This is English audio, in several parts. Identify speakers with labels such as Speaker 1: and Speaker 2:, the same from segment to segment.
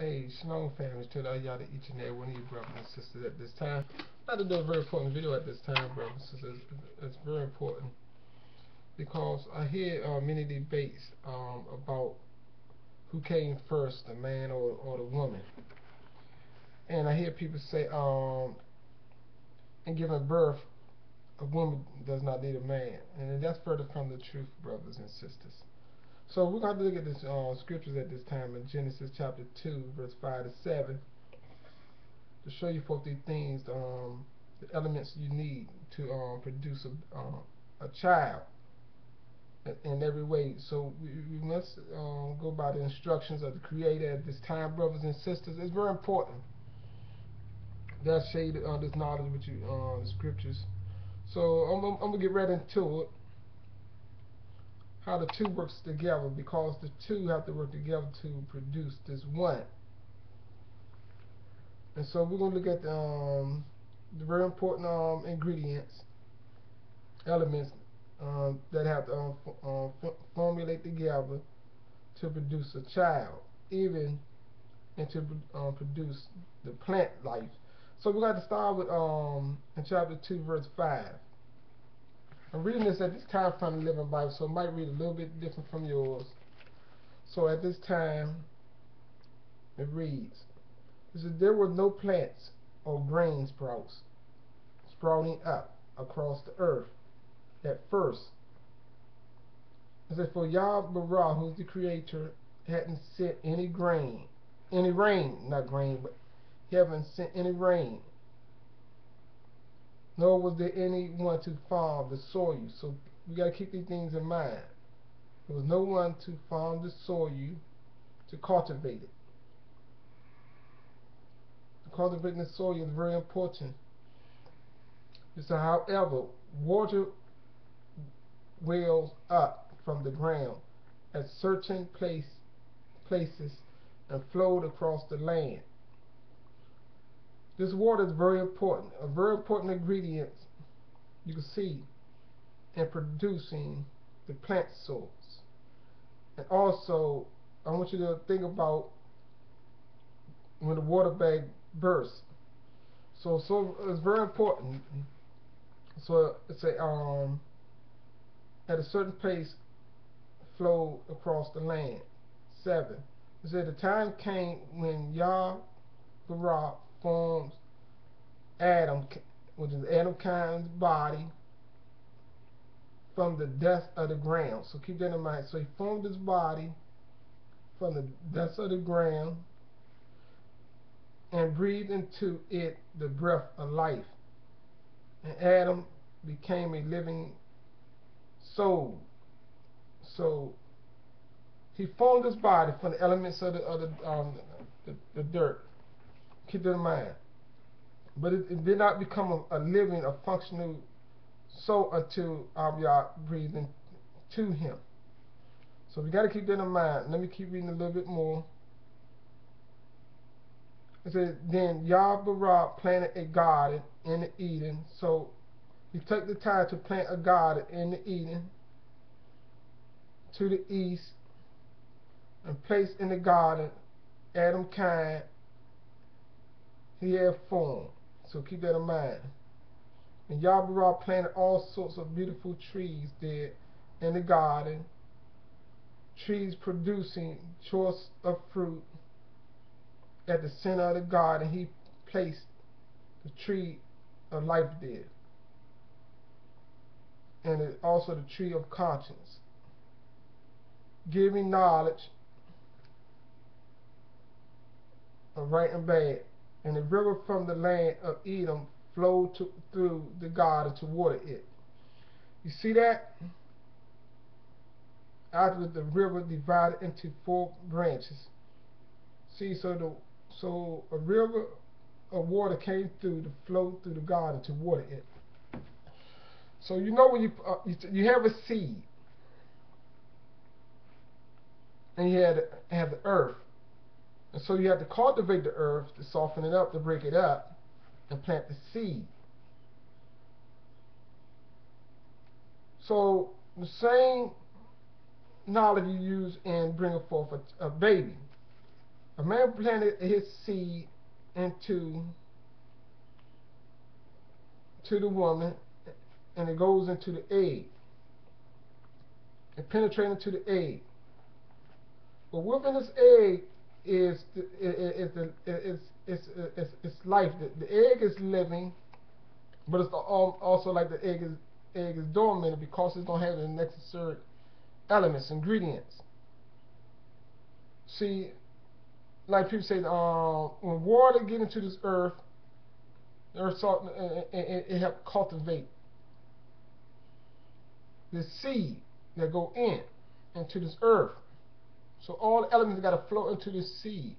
Speaker 1: Hey, Shalom family, to y'all to each and every one of you brothers and sisters at this time. I'd like to do a very important video at this time, brothers and sisters. It's very important because I hear many debates about who came first, the man or the woman. And I hear people say, in giving birth, a woman does not need a man. And that's further from the truth, brothers and sisters. So we're going to look at this scriptures at this time in Genesis chapter 2, verse 5 to 7. To show you folks these things, the elements you need to produce a child in every way. So we must go by the instructions of the Creator at this time, brothers and sisters. It's very important that I share this knowledge with you, the scriptures. So I'm gonna get right into it. How the two works together, because the two have to work together to produce this one. And so we're gonna look at the very important ingredients, elements that have to formulate together to produce a child, even and to produce the plant life. So we got to start with in chapter 2, verse 5. I'm reading this at this time from the Living Bible, so it might read a little bit different from yours. So at this time, it reads, it says, there were no plants or grain sprouts sprouting up across the earth at first. It says, for Yah-Barah, who's the creator, hadn't sent any rain, not grain, but he haven't sent any rain, nor was there anyone to farm the soil. So we got to keep these things in mind. There was no one to farm the soil, to cultivate it. Cultivating the soil is very important. So, however, water wells up from the ground at certain places and flowed across the land. This water is very important, a very important ingredient you can see in producing the plant soils. And also, I want you to think about when the water bag bursts. So it's very important. So it's at a certain place flowed across the land. 7. It said the time came when Yah-Barah forms Adam, which is Adam kind's body, from the dust of the ground. So keep that in mind. So he formed his body from the dust of the ground and breathed into it the breath of life. And Adam became a living soul. So he formed his body from the elements of the dirt. Keep that in mind. But it did not become a living, a functional soul until Yah breathed into him. So we got to keep that in mind. Let me keep reading a little bit more. It says, then Yah-Barah planted a garden in the Eden. So he took the time to plant a garden in the Eden to the east and placed in the garden Adam kind he had formed. So keep that in mind. And Yah-Barah planted all sorts of beautiful trees there in the garden, trees producing choice of fruit. At the center of the garden, he placed the tree of life there, and also the tree of conscience, giving knowledge of right and bad. And the river from the land of Edom flowed through the garden to water it. You see that? After the river divided into 4 branches. See, so a river of water came through to flow through the garden to water it. So you know when you have a seed, and you have the earth, and so you have to cultivate the earth to soften it up, to break it up, and plant the seed. So the same knowledge you use in bringing forth a baby. A man planted his seed into the woman, and it goes into the egg. It penetrates into the egg. But within this egg is life. The egg is living, but it's also like the egg is dormant because it don't have the necessary elements, ingredients. See, like people say, when water get into this earth, the earth salt, it help cultivate the seed that go into this earth. So all the elements got to flow into this seed.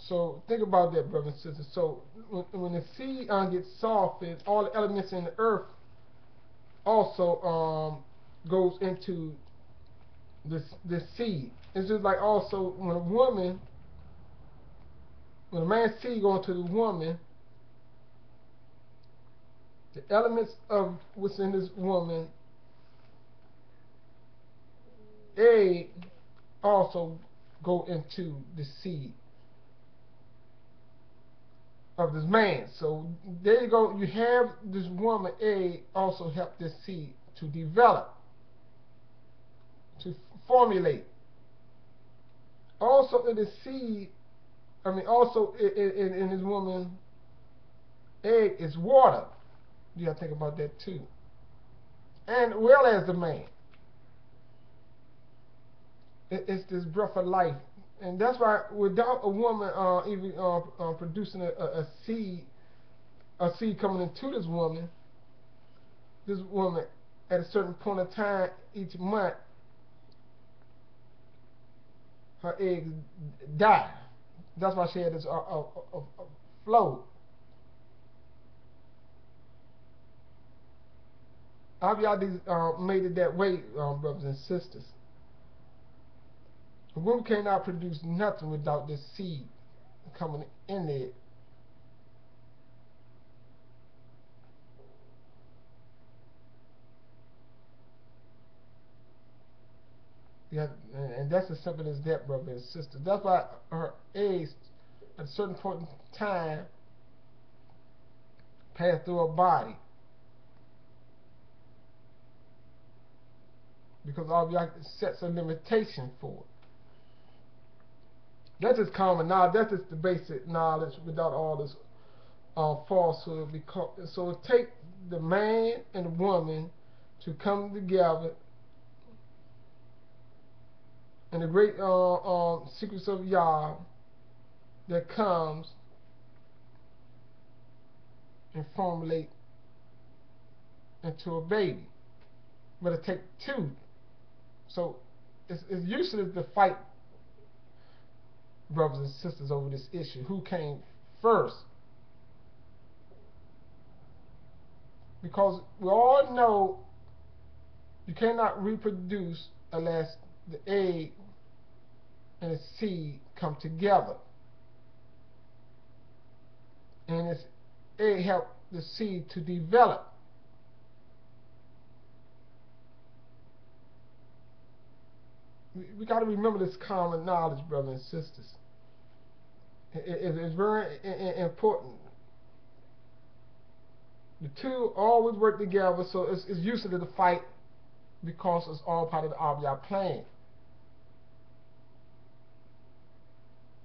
Speaker 1: So think about that, brothers and sisters. So when the seed gets softened, all the elements in the earth also goes into this seed. It's just like also when a man's seed goes into the woman, the elements of what's in this woman egg also go into the seed of this man. So there you go. You have this woman egg also help this seed to develop, to formulate. Also in the seed, also in this woman egg is water. You got to think about that too. And well as the man. It's this breath of life. And that's why without a woman even producing a seed coming into this woman at a certain point of time each month, her eggs die. That's why she had this flow. How y'all made it that way, brothers and sisters? A woman cannot produce nothing without this seed coming in there. Yeah, and that's as simple as that, brothers and sisters. That's why her eggs, at a certain point in time, pass through her body. Because all y'all sets a limitation for it. That's just common knowledge. That's just the basic knowledge without all this falsehood. So it takes the man and the woman to come together in the great secrets of Yah that comes and formulate into a baby. But it takes two. So it's useless to fight, brothers and sisters, over this issue. Who came first? Because we all know you cannot reproduce unless the egg and the seed come together. And this egg helps the seed to develop. We got to remember this common knowledge, brothers and sisters. It's very important. The two always work together, so it's useless to fight because it's all part of the Abiyah plan.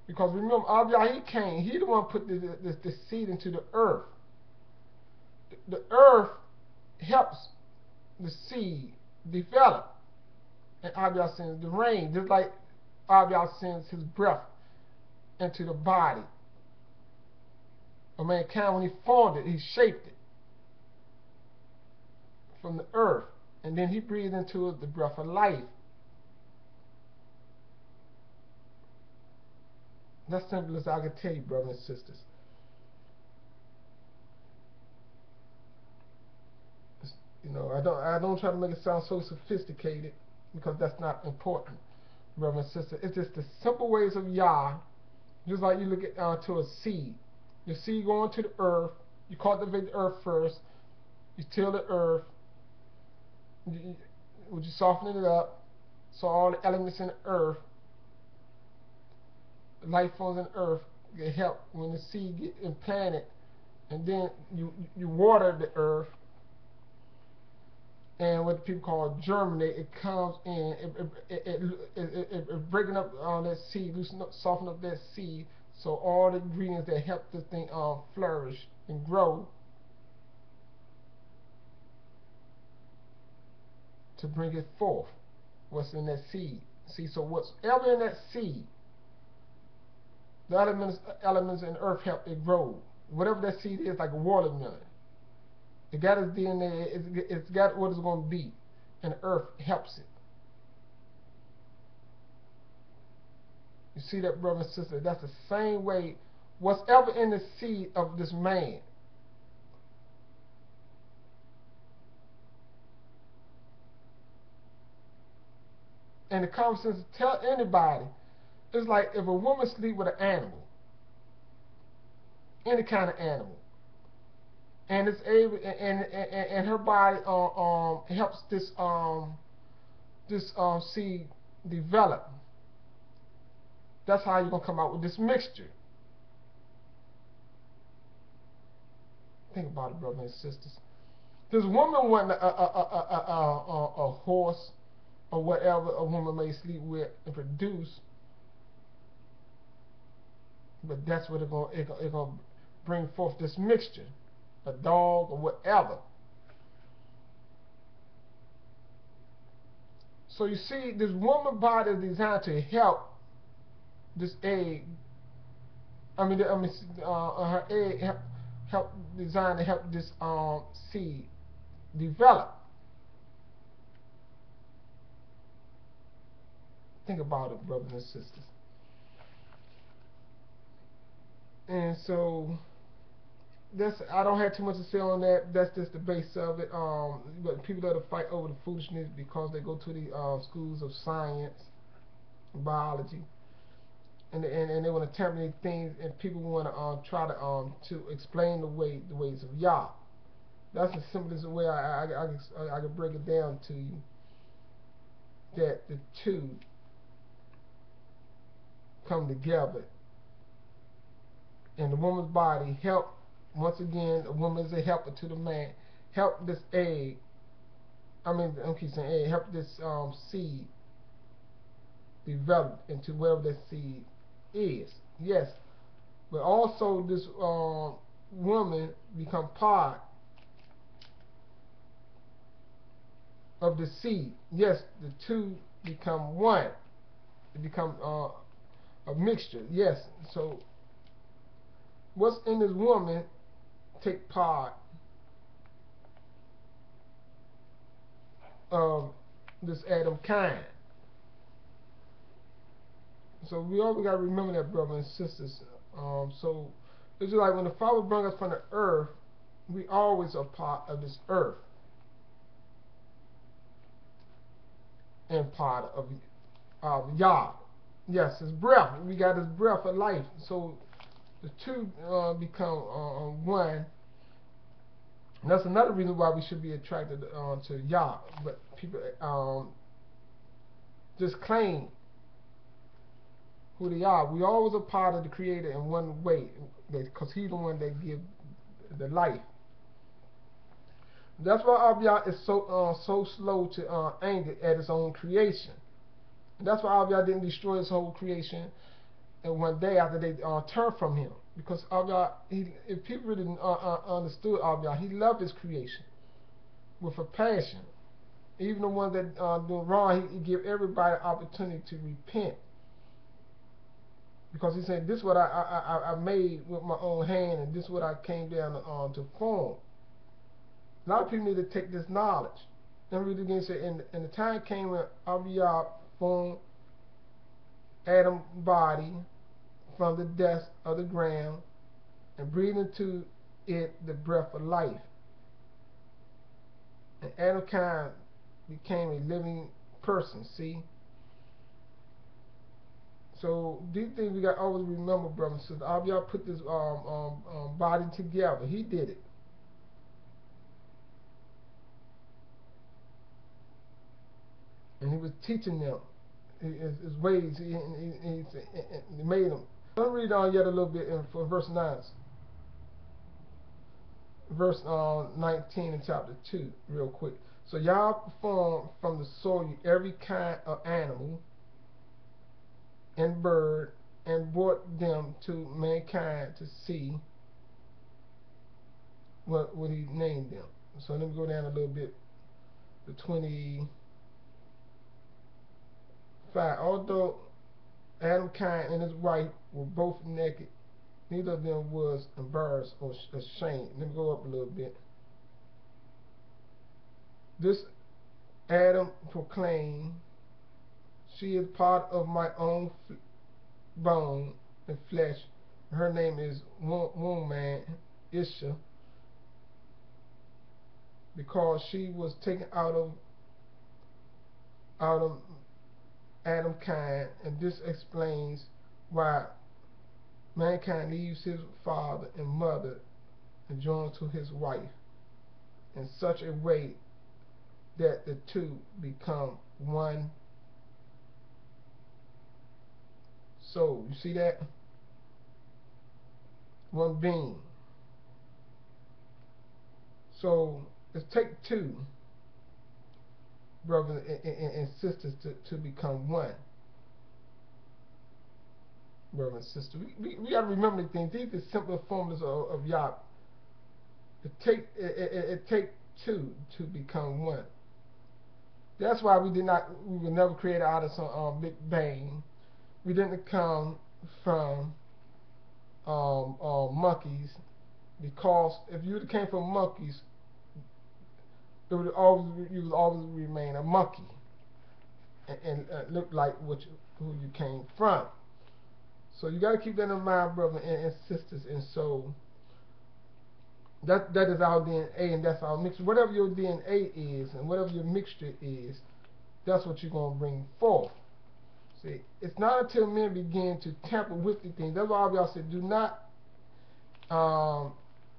Speaker 1: Because remember, Abiyah, he came. He the one put the seed into the earth. The earth helps the seed develop. And Abiyah sends the rain, just like Abiyah sends his breath into the body of mankind. When he formed it, he shaped it from the earth, and then he breathed into it the breath of life. That's simple as I can tell you, brothers and sisters. You know, I don't try to make it sound so sophisticated, because that's not important, brothers and sisters. It's just the simple ways of Yah. Just like you look at to a seed. The seed going to the earth. You cultivate the earth first. You till the earth. You soften it up. So all the elements in the earth, life forms in the earth, get help when the seed get implanted, and then you water the earth, and what people call germinate. It comes in, it breaking up that seed, loosen up, soften up that seed, so all the ingredients that help this thing flourish and grow to bring it forth. What's in that seed? See, so whatever in that seed, the elements in earth help it grow. Whatever that seed is, like a watermelon, it got its DNA. It's got what it's going to be, and the earth helps it. You see that, brother and sister? That's the same way. Whatever in the seed of this man, and the common sense tell anybody, it's like if a woman sleep with an animal, any kind of animal, and it's able, and her body helps this seed develop. That's how you're gonna come out with this mixture. Think about it, brothers and sisters. This woman wasn't a horse or whatever a woman may sleep with and produce, but that's what it's gonna bring forth this mixture, a dog or whatever. So you see, this woman body is designed to help this egg. Her egg help designed to help this seed develop. Think about it, brothers and sisters. And so I don't have too much to say on that. That's just the base of it. But people that fight over the foolishness because they go to the schools of science, biology, and they want to terminate things, and people want to try to explain the ways of Yah. That's the simplest way I can break it down to you. That the two come together, and the woman's body help. Once again, a woman is a helper to the man. Help this egg. I'm keep saying egg. Help this seed develop into wherever that seed is. Yes, but also this woman become part of the seed. Yes, the two become one. It become a mixture. Yes, so what's in this woman take part of this Adam kind. So we always got to remember that, brothers and sisters. So it's just like when the Father brought us from the earth, we always are part of this earth and part of Yah. Yes, His breath. We got His breath of life. So the two become one. And that's another reason why we should be attracted to Yah. But people just claim who they are. We always are part of the Creator in one way, because He's the one that gives the life. That's why Abiyah is so slow to anger at His own creation. And that's why Abiyah didn't destroy His whole creation in one day after they turned from Him. Because Abiyah, if people really understood Abiyah, He loved His creation with a passion. Even the ones that do wrong, He give everybody an opportunity to repent. Because He said, this is what I made with my own hand, and this is what I came down to form. A lot of people need to take this knowledge. Then read it again, say, and the time came when Abiyah formed Adam's body from the dust of the ground and breathed into it the breath of life. And Adamkind became a living person, see? So these things we got to always remember, brothers and sisters. Abiyah put this body together. He did it. and he was teaching them his ways. He made them. Let me read on yet a little bit from verse 9. Verse 19 in chapter 2 real quick. So Yah formed from the soil every kind of animal and bird and brought them to mankind to see what he named them. So let me go down a little bit to 25. Although Adam kind and his wife were both naked, neither of them was embarrassed or ashamed. Let me go up a little bit. This Adam proclaimed, she is part of my own bone and flesh. Her name is woman, Isha, because she was taken out of Adam kind, and this explains why mankind leaves his father and mother and joins to his wife in such a way that the two become one soul. You see that? One being. So let's take two brothers and sisters to become one. Brothers and sisters. We got to remember these things. These are simpler formulas of Yah. It take two to become one. That's why we were never created out of some Big Bang. We didn't come from monkeys, because if you came from monkeys, you would always remain a monkey and look like who you came from. So you got to keep that in mind, brothers and sisters. And so that is our DNA, and that's our mixture. Whatever your DNA is and whatever your mixture is, that's what you're going to bring forth. See, it's not until men begin to tamper with the things. That's why y'all said, do not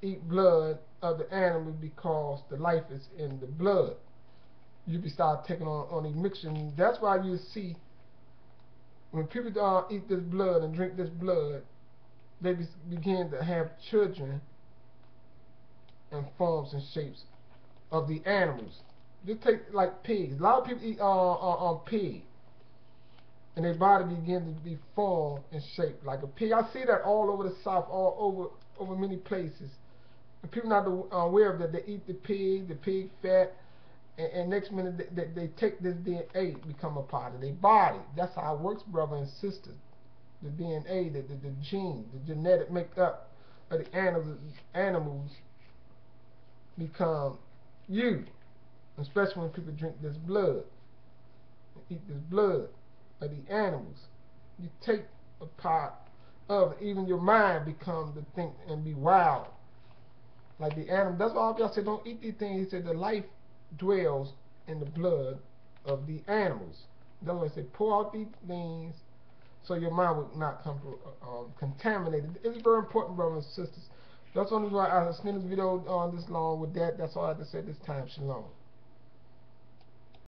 Speaker 1: eat blood of the animal, because the life is in the blood. You start taking on a mixture. And that's why you see when people eat this blood and drink this blood, they begin to have children in forms and shapes of the animals. Just take like pigs. A lot of people eat pig, and their body begin to be formed and shaped like a pig. I see that all over the South, all over many places. And people not aware of that. They eat the pig fat, and next minute they take this DNA, become a part of their body. That's how it works, brother and sister. The DNA, the gene, the genetic makeup of the animals become you. Especially when people drink this blood, eat this blood of the animals. You take a part of it. Even your mind becomes to think and be wild like the animal. That's why y'all said don't eat these things. He said the life dwells in the blood of the animals. That's why he said pour out these things so your mind will not come contaminated. It's very important, brothers and sisters. That's the only why I spent this video on this long with that. That's all I have to say this time. Shalom.